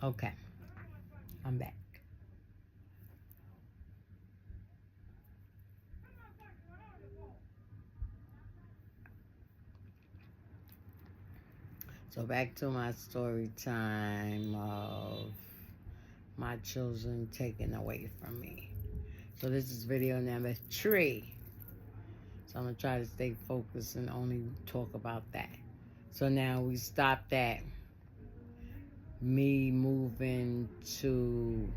Okay, I'm back. So back to my story time of my children taken away from me. So this is video number 3. So I'm going to try to stay focused and only talk about that. So now we stopped at me moving to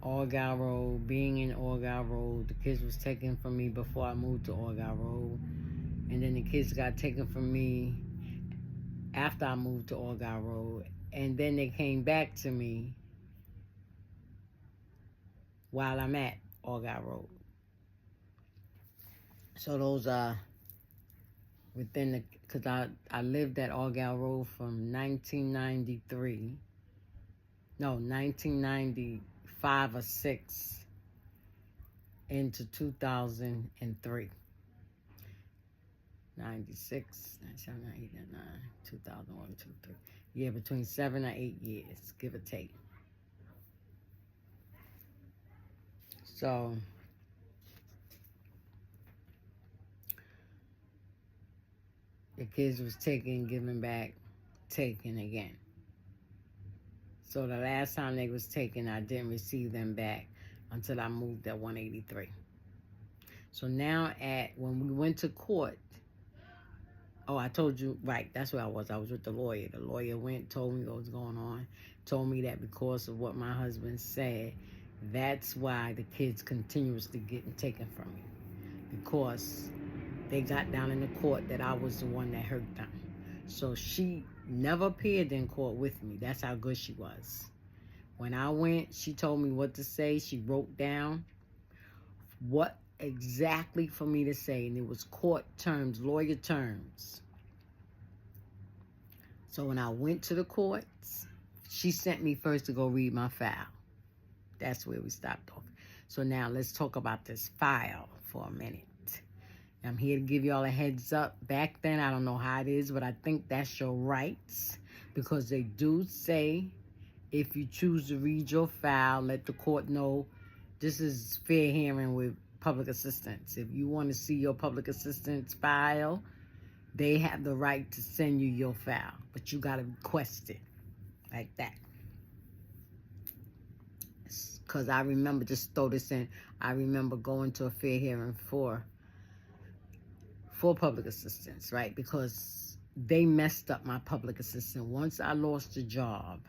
Argyle Road, being in Argyle Road. The kids was taken from me before I moved to Argyle Road. And then the kids got taken from me after I moved to Argyle Road. And then they came back to me while I'm at Argyle Road. So those are within the, because I lived at Argyle Road from 1995 or 6 into 2003. 96, 97, 98, 99, 2001, 2, 3. Yeah, between 7 or 8 years, give or take. So the kids was taken, given back, taken again. So the last time they was taken, I didn't receive them back until I moved at 183. So now when we went to court, oh, I told you, right, that's where I was. I was with the lawyer. The lawyer went, told me what was going on, told me that because of what my husband said, that's why the kids continuously getting taken from me. Because they got down in the court that I was the one that hurt them. So she never appeared in court with me. That's how good she was. When I went, she told me what to say. She wrote down what exactly for me to say, and it was court terms, lawyer terms. So when I went to the courts, she sent me first to go read my file. That's where we stopped off. So now let's talk about this file for a minute. I'm here to give y'all a heads up. Back then, I don't know how it is, but I think that's your rights, because they do say if you choose to read your file, let the court know this is fair hearing with public assistance. If you want to see your public assistance file, they have the right to send you your file, but you got to request it like that. Because I remember, just throw this in, I remember going to a fair hearing for public assistance, right? Because they messed up my public assistance. Once I lost the job,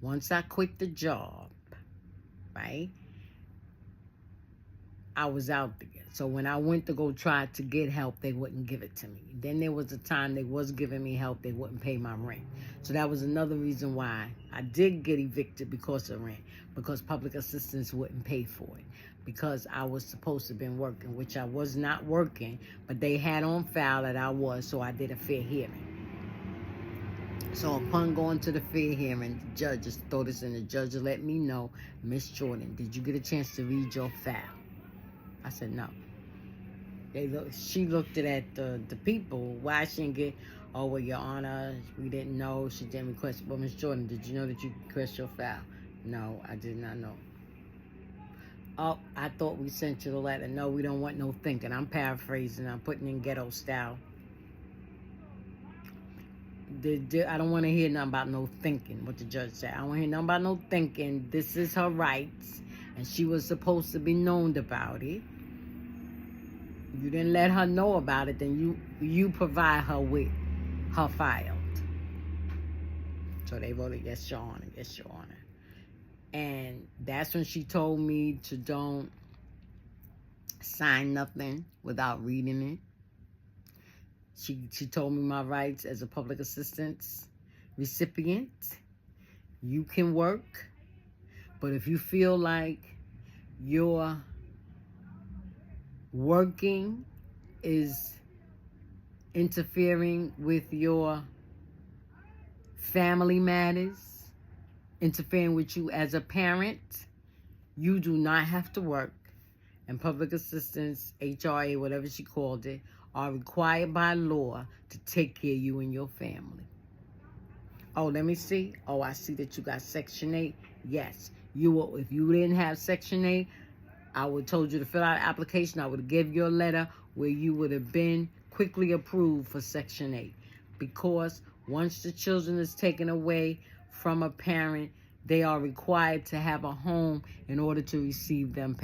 once I quit the job, right, I was out there. So when I went to go try to get help, they wouldn't give it to me. Then there was a time they was giving me help, they wouldn't pay my rent. So that was another reason why I did get evicted, because of rent, because public assistance wouldn't pay for it. Because I was supposed to have been working, which I was not working, but they had on file that I was, so I did a fair hearing. So upon going to the fair hearing, the judge, just throw this in, the judge let me know, Miss Jordan, did you get a chance to read your file? I said, no. She looked at the people. Why she didn't get, oh, well, Your Honor, we didn't know. She didn't request. Well, Miss Jordan, did you know that you request your file? No, I did not know. Oh, I thought we sent you the letter. No, we don't want no thinking. I'm paraphrasing. I'm putting in ghetto style. I don't want to hear nothing about no thinking, what the judge said. I don't want to hear nothing about no thinking. This is her rights, and she was supposed to be known about it. You didn't let her know about it, then you provide her with her file. So they wrote it, yes, Your Honor, yes, Your Honor. And that's when she told me to don't sign nothing without reading it. She told me my rights as a public assistance recipient. You can work, but if you feel like your working is interfering with your family matters, interfering with you as a parent, you do not have to work. And public assistance, HRA, whatever she called it, are required by law to take care of you and your family. Oh, let me see. Oh, I see that you got Section 8. Yes. You will, if you didn't have Section 8, I would have told you to fill out an application. I would have given you a letter where you would have been quickly approved for Section 8. Because once the children is taken away from a parent, they are required to have a home in order to receive them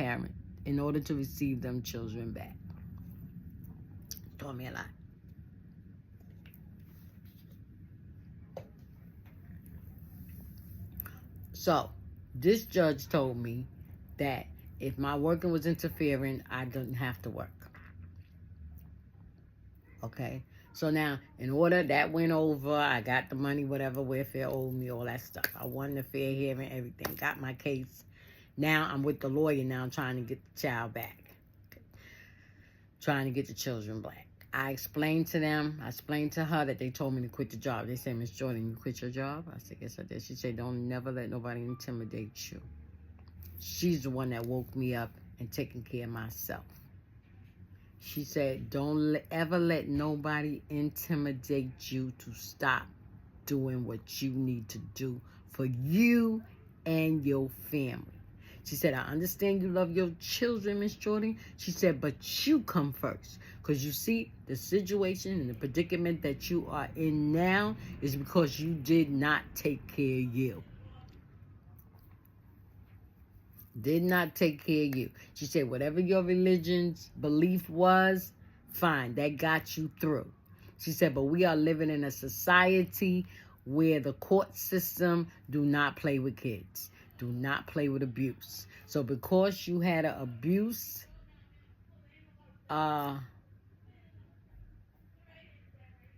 children back. Told me a lot. So, this judge told me that if my working was interfering, I didn't have to work. Okay? So now, in order, that went over. I got the money, whatever, welfare owed me, all that stuff. I won the fair hearing, everything. Got my case. Now, I'm with the lawyer now. I'm trying to get the child back. Okay. Trying to get the children back. I explained to her that they told me to quit the job. They said, Miss Jordan, you quit your job? I said, yes, I did. She said, don't never let nobody intimidate you. She's the one that woke me up and taking care of myself. She said, don't ever let nobody intimidate you to stop doing what you need to do for you and your family. She said, I understand you love your children, Miss Jordan. She said, but you come first. Because you see, the situation and the predicament that you are in now is because you did not take care of you. Did not take care of you. She said, whatever your religion's belief was, fine, that got you through. She said, but we are living in a society where the court system do not play with kids. Do not play with abuse. So because you had an abuse, I'm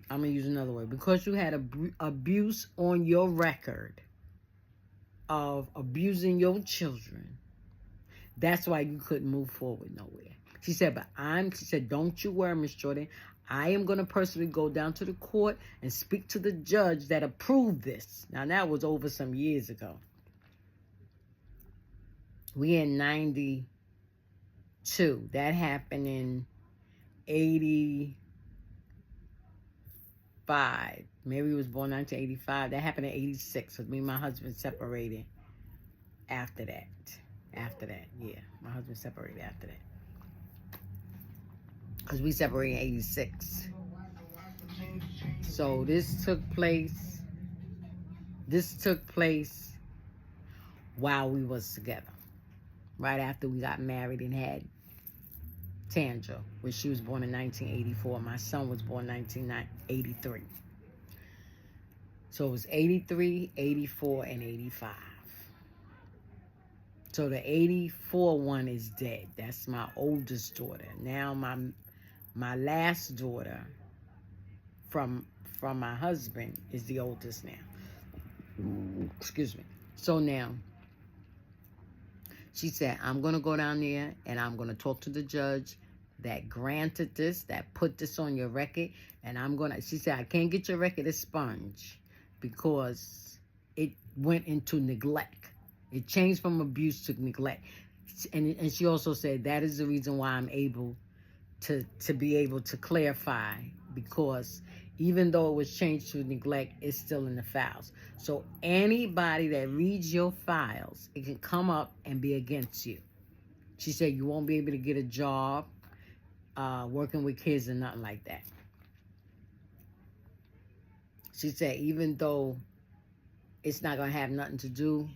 going to use another word. Because you had abuse on your record of abusing your children, that's why you couldn't move forward nowhere. She said, she said, don't you worry, Miss Jordan. I am going to personally go down to the court and speak to the judge that approved this. Now, that was over some years ago. We in 92. That happened in 85. Mary was born 1985. That happened in 86. Because me and my husband separated after that. Yeah. My husband separated after that. Because we separated in 86. So this took place while we was together. Right after we got married and had Tandra, which she was born in 1984. My son was born in 1983. So it was 83, 84, and 85. So the 84 one is dead. That's my oldest daughter. Now my last daughter from my husband is the oldest now. Excuse me. So now, she said, I'm going to go down there and I'm going to talk to the judge that granted this, that put this on your record. And she said, I can't get your record expunged because it went into neglect. It changed from abuse to neglect. And she also said that is the reason why I'm able to be able to clarify, because even though it was changed to neglect, it's still in the files. So anybody that reads your files, it can come up and be against you. She said you won't be able to get a job working with kids and nothing like that. She said even though it's not going to have nothing to do,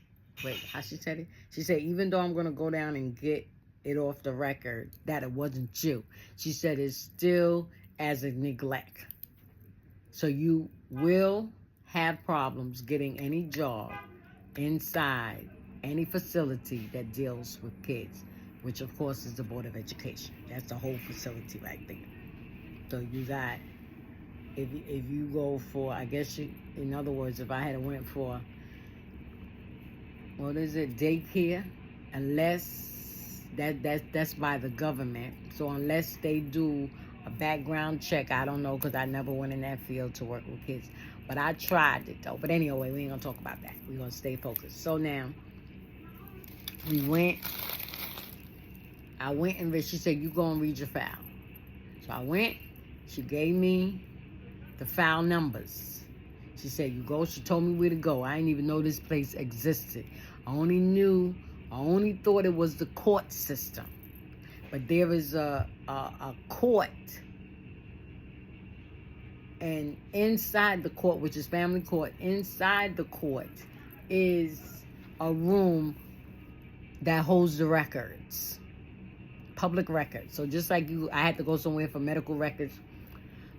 wait, how she said it? She said even though I'm going to go down and get it off the record that it wasn't you, she said it's still as a neglect. So you will have problems getting any job inside any facility that deals with kids, which of course is the Board of Education. That's the whole facility right there. So you got, if you go for, I guess in other words, if I had went for, what is it, daycare, unless that's by the government. So unless they do a background check, I don't know, because I never went in that field to work with kids. But I tried it, though. But anyway, we ain't going to talk about that. We're going to stay focused. So now, I went and she said, you go and read your file. So I went. She gave me the file numbers. She said, you go. She told me where to go. I didn't even know this place existed. I only thought it was the court system. But there is a court. And inside the court, which is family court, inside the court is a room that holds the records. Public records. So just like you, I had to go somewhere for medical records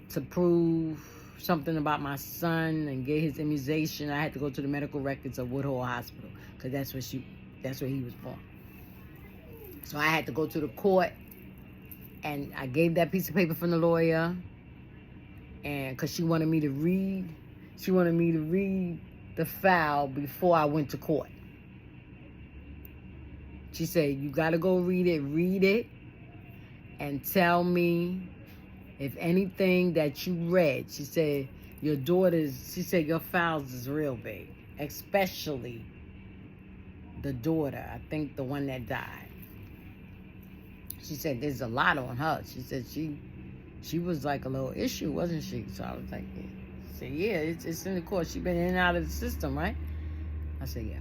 to prove something about my son and get his immunization. I had to go to the medical records of Woodhull Hospital because that's where he was born. So I had to go to the court, and I gave that piece of paper from the lawyer, and because she wanted me to read the file before I went to court. She said, you got to go read it, and tell me if anything that you read. She said, your files is real big, especially the daughter, I think the one that died. She said, there's a lot on her. She said she was like a little issue, wasn't she? So I was like, yeah. I said, yeah, it's in the court. She been in and out of the system, right? I said, yeah.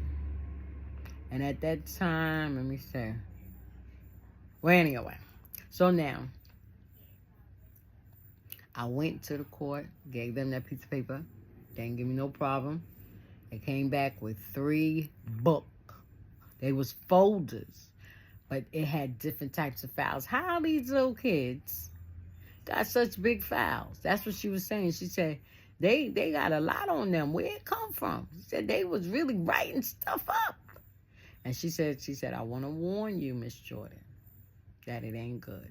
And at that time, let me say, well, anyway, so now, I went to the court, gave them that piece of paper. They didn't give me no problem. They came back with 3 books. They was folders, but it had different types of files. How these little kids got such big files? That's what she was saying. She said, they got a lot on them. Where it come from? She said they was really writing stuff up. And she said, I want to warn you, Miss Jordan, that it ain't good.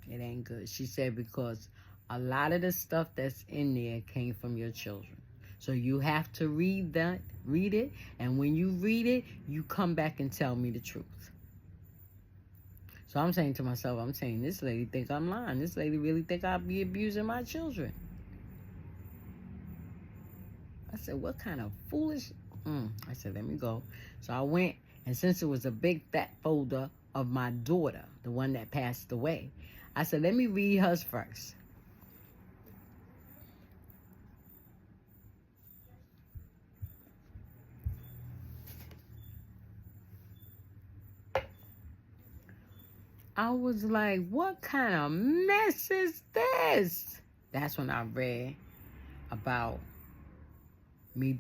It ain't good. She said, because a lot of the stuff that's in there came from your children. So you have to read it, and when you read it, you come back and tell me the truth. So I'm saying to myself, this lady think I'm lying. This lady really think I'll be abusing my children. I said, what kind of foolish... I said, let me go. So I went, and since it was a big fat folder of my daughter, the one that passed away, I said, let me read hers first. I was like, what kind of mess is this? That's when I read about me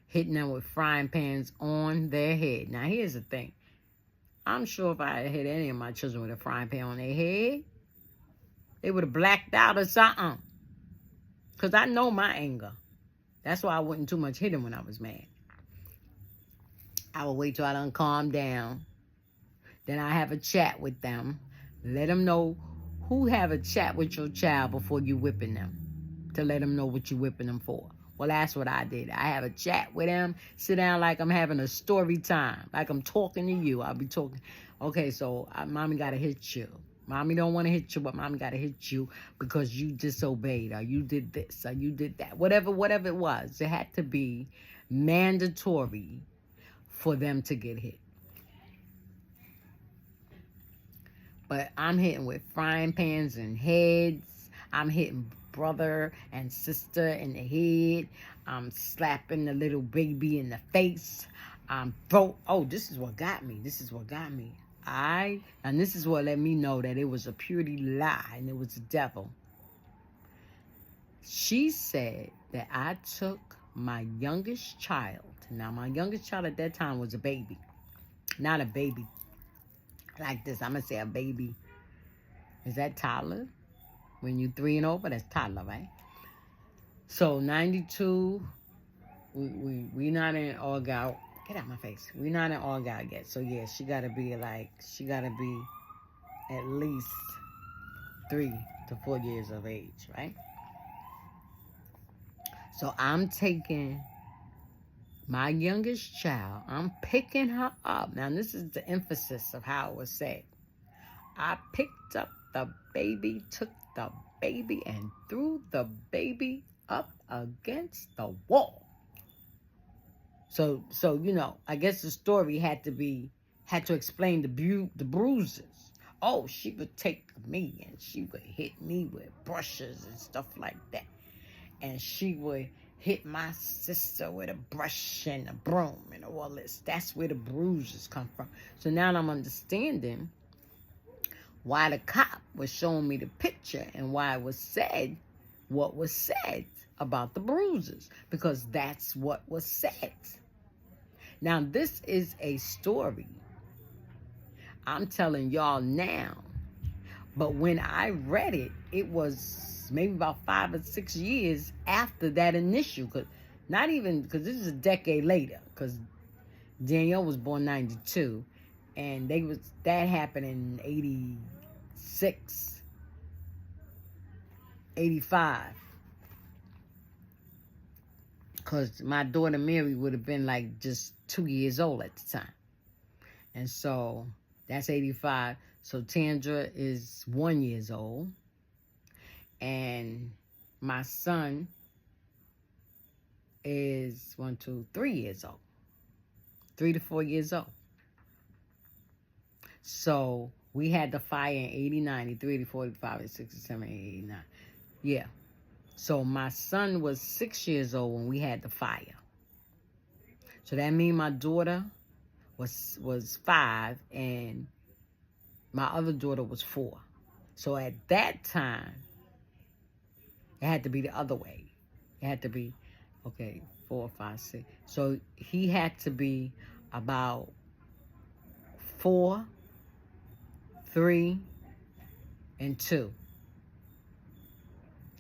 hitting them with frying pans on their head. Now, here's the thing. I'm sure if I had hit any of my children with a frying pan on their head, they would have blacked out or something. Because I know my anger. That's why I wouldn't too much hit them when I was mad. I would wait till I done calm down. Then I have a chat with them. Let them know who have a chat with your child before you whipping them. To let them know what you whipping them for. Well, that's what I did. I have a chat with them. Sit down like I'm having a story time. Like I'm talking to you. I'll be talking. Okay, so mommy got to hit you. Mommy don't want to hit you, but mommy got to hit you because you disobeyed or you did this or you did that. Whatever it was. It had to be mandatory for them to get hit. But I'm hitting with frying pans and heads. I'm hitting brother and sister in the head. I'm slapping the little baby in the face. This is what got me. And this is what let me know that it was a purity lie and it was the devil. She said that I took my youngest child. Now, my youngest child at that time was a baby. Not a baby like this. I'm going to say a baby. Is that toddler? When you 3 and over, that's toddler, right? So 92, we not in August. Get out my face. We not in August yet. So yeah, she gotta be at least 3 to 4 years of age, right? So I'm taking my youngest child. I'm picking her up. Now this is the emphasis of how it was said. I picked up the baby, took the baby, and threw the baby up against the wall. So I guess the story had to explain the bruises. She would take me and she would hit me with brushes and stuff like that. and she would hit my sister with a brush and a broom and all this. That's where the bruises come from. So now I'm understanding why the cop was showing me the picture and why it was said what was said about the bruises, because that's what was said. Now, this is a story I'm telling y'all now, but when I read it, it was maybe about 5 or 6 years after that initial, because this is a decade later, because Danielle was born 92, and that happened in 86, 85. Because my daughter Mary would have been like just 2 years old at the time. And so that's 85. So Tandra is 1 year old. And my son is 3 years old. 3 to 4 years old. So we had the fire in 89, 83, 84, 85, 86, 87, 89. Yeah. So my son was 6 years old when we had the fire. So that means my daughter was 5 and my other daughter was 4. So at that time, it had to be the other way. It had to be, 4, 5, 6. So he had to be about 4, 3, and 2.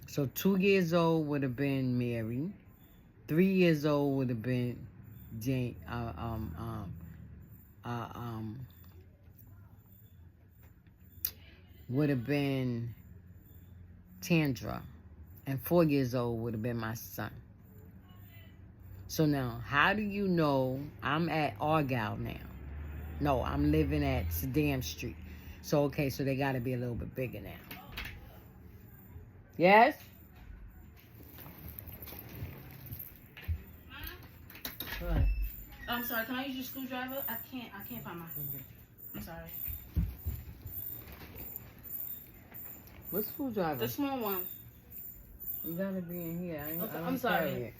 So 2 years old would have been Mary. 3 years old would have been Jane. Would have been Tandra, and 4 years old would have been my son. So now, how do you know I'm at Argyle now? No, I'm living at Sedan Street. So so they got to be a little bit bigger now. Yes? What? I'm sorry, can I use your screwdriver? I can't find my... I'm sorry. What screwdriver? The small one. You gotta be in here. I'm sorry.